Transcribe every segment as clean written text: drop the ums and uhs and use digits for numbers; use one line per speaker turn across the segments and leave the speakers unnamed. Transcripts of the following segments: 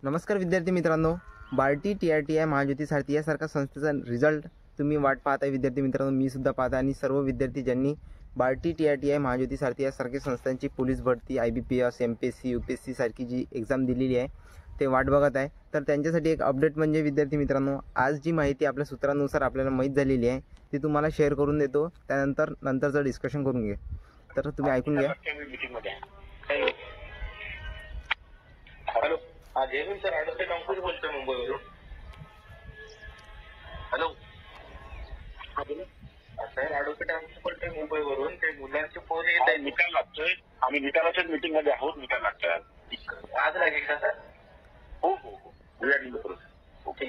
नमस्कार विद्यार्थी मित्रांनो, बार्टी TRTI महाज्योती सारथी यासारख्या संस्थेचा रिझल्ट तुम्ही वाट पाहताय विद्यार्थी मित्रांनो, मी सुद्धा पाहत आहे आणि सर्व विद्यार्थी ज्यांनी बार्टी TRTI महाज्योती सारथी यासारख्या संस्थांची पोलीस भरती IBPS MPSC UPSC सारखी जी एक्झाम दिलेली आहे ते वाट बघत आहे। तर त्यांच्यासाठी एक अपडेट म्हणजे विद्यार्थी मित्रांनो, आज जी माहिती आपल्या सूत्रानुसार आपल्याला माहीत झालेली आहे ती तुम्हाला शेअर करून देतो, त्यानंतर नंतरचं डिस्कशन करून घे। तर तुम्ही ऐकून घ्या।
हॅलो, जयवीर सर, ॲडव्होकेट अंकुश बोलतोय मुंबईवरून। हॅलो, सर ॲडव्होकेट अंकुश बोलतोय मुंबईवरून। ते मुलांचे फोन येत आहे, निकाल लागतोय। आम्ही निकालाच्याच मीटिंग मध्ये आहोत। निकाल लागतोय आज लागेल का सर? हो हो हो, ओके।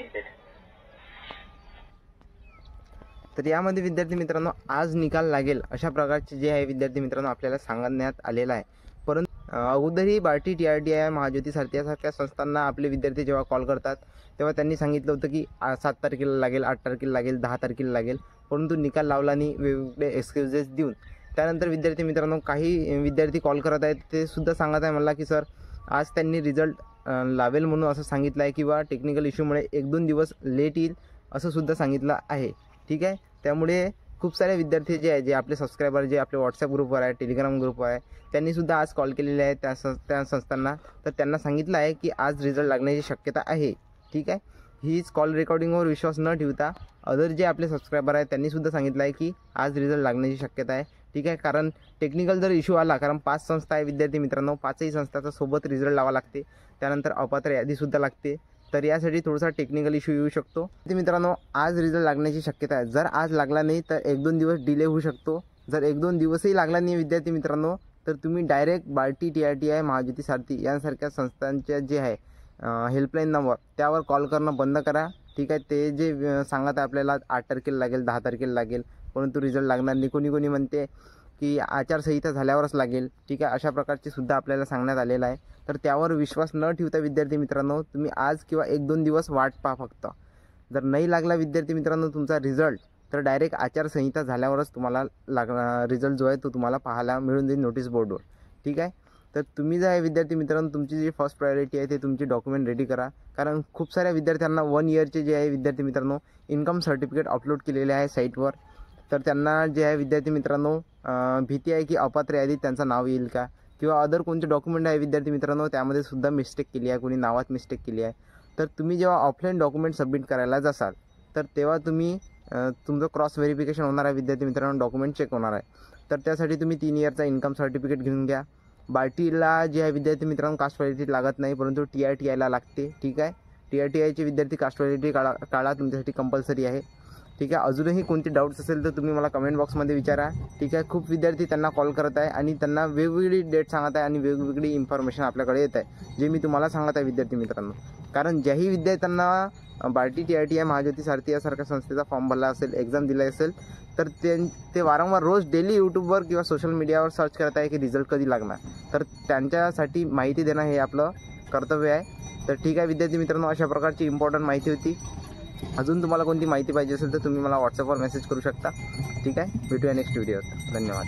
तर यामध्ये विद्यार्थी मित्रांनो आज निकाल लागेल अशा प्रकारचे जे आहे विद्यार्थी मित्रांनो आपल्याला सांगण्यात आलेलं आहे। परंतु अगोदरही बार्टी TRTI महाज्योती सारथी यासारख्या संस्थांना आपले विद्यार्थी जेव्हा कॉल करतात तेव्हा त्यांनी सांगितलं होतं की 7 तारखेला लागेल, 8 तारखेला लागेल, 10 तारखेला लागेल, परंतु निकाल लावला नाही वेगवेगळे एक्सक्युजेस देऊन। त्यानंतर विद्यार्थी मित्रांनो काही विद्यार्थी कॉल करत आहेत, ते सुद्धा सांगत आहे मला की सर आज त्यांनी रिझल्ट लावेल म्हणून असं सांगितलं आहे किंवा टेक्निकल इश्यूमुळे 1-2 दिवस लेट येईल असं सुद्धा सांगितलं आहे। ठीक आहे, त्यामुळे खूप सारे विद्यार्थी जे आहे, जे आपले सबस्क्रायबर जे आपले व्हॉट्सअप ग्रुपवर आहे, टेलिग्राम ग्रुपवर आहे, त्यांनी सुद्धा आज कॉल केलेले आहे त्या संस्थांना। तर त्यांना सांगितलं आहे की आज रिझल्ट लागण्याची शक्यता आहे। ठीक आहे, हीच कॉल रेकॉर्डिंगवर विश्वास न ठेवता अदर जे आपले सबस्क्रायबर आहेत त्यांनी सुद्धा सांगितलं आहे की आज रिझल्ट लागण्याची शक्यता आहे। ठीक आहे, कारण टेक्निकल जर इश्यू आला, कारण 5 संस्था आहे विद्यार्थी मित्रांनो, 5ही संस्थाचा सोबत रिझल्ट लावा लागते, त्यानंतर अपात्र यादीसुद्धा लागते, तर यासाठी थोडासा टेक्निकल इश्यू येऊ शकतो। मित्रांनो आज रिझल्ट लागण्याची शक्यता आहे। जर आज लागला नाही तर 1-2 दिवस डिले होऊ शकतो। जर 1-2 दिवसही लागला नाही विद्यार्थी मित्रांनो तर तुम्ही डायरेक्ट बार्टी TRTI महाज्योती सारथी यांसारख्या संस्थांच्या जे आहे हेल्पलाईन नंबर त्यावर कॉल करणं बंद करा। ठीक आहे, ते जे सांगत आहे आपल्याला 8 तारखेला लागेल, 10 तारखेला लागेल, परंतु रिझल्ट लागणार नाही, कोणी कोणी म्हणते की आचारसंहिता झाल्यावरच लागेल। ठीक आहे, अशा प्रकारचे सुद्धा आपल्याला सांगण्यात आलेलं आहे। तर त्यावर विश्वास न ठेवता विद्यार्थी मित्रांनो तुम्ही आज किंवा 1-2 दिवस वाट पहा फक्त। जर नाही लागला विद्यार्थी मित्रांनो तुमचा रिझल्ट तर डायरेक्ट आचारसंहिता झाल्यावरच तुम्हाला रिझल्ट जो आहे तो तुम्हाला पाहायला मिळून जाईल नोटीस बोर्डवर। ठीक आहे, तर तुम्ही जे आहे विद्यार्थी मित्रांनो तुमची जी फर्स्ट प्रायोरिटी आहे ते तुमची डॉक्युमेंट रेडी करा, कारण खूप साऱ्या विद्यार्थ्यांना 1 इयरचे जे आहे विद्यार्थी मित्रांनो इन्कम सर्टिफिकेट अपलोड केलेले आहे साईटवर। तर त्यांना जे आहे विद्यार्थी मित्रांनो भीती आहे की अपात्र यादीत त्यांचं नाव येईल का, किंवा अदर कोणते डॉक्युमेंट आहे विद्यार्थी मित्रांनो त्यामध्ये सुद्धा मिस्टेक केली आहे, कोणी नावात मिस्टेक केली आहे। तर तुम्ही जेव्हा ऑफलाईन डॉक्युमेंट सबमिट करायला जासाल तर तेव्हा तुम्ही तुमचं क्रॉस व्हेरिफिकेशन होणार आहे विद्यार्थी मित्रांनो, डॉक्युमेंट चेक होणार आहे। तर त्यासाठी तुम्ही 3 इयरचा इन्कम सर्टिफिकेट घेऊन घ्या। बार्टीला जे आहे विद्यार्थी मित्रांनो कास्ट व्हॅलिडिटी लागत नाही, परंतु TRTIला लागते। ठीक आहे, TRTIचे विद्यार्थी कास्ट व्हॅलिडिटी काढा, तुमच्यासाठी कंपल्सरी आहे। ठीक आहे, अजूनही कोणते डाऊट्स असेल तर तुम्ही मला कमेंट बॉक्समध्ये विचारा। ठीक आहे, खूप विद्यार्थी त्यांना कॉल करत आहे आणि त्यांना वेगवेगळी डेट सांगत आहे आणि वेगवेगळी इन्फॉर्मेशन आपल्याकडे येत आहे, जे मी तुम्हाला सांगत आहे विद्यार्थी मित्रांनो। कारण ज्याही विद्यार्थ्यांना बार्टी TRTI महाज्योती सारथी यासारख्या संस्थेचा फॉर्म भरला असेल, एक्झाम दिला असेल, तर ते वारंवार रोज डेली यूट्यूबवर किंवा सोशल मीडियावर सर्च करत आहे की रिझल्ट कधी लागणार, तर त्यांच्यासाठी माहिती देणं हे आपलं कर्तव्य आहे। तर ठीक आहे विद्यार्थी मित्रांनो, अशा प्रकारची इम्पॉर्टंट माहिती होती। अजून तुम्हाला कोणती माहिती पाहिजे असेल तर तुम्ही मला व्हॉट्सअपवर मेसेज करू शकता। ठीक आहे, भेटूया नेक्स्ट व्हिडिओत। धन्यवाद।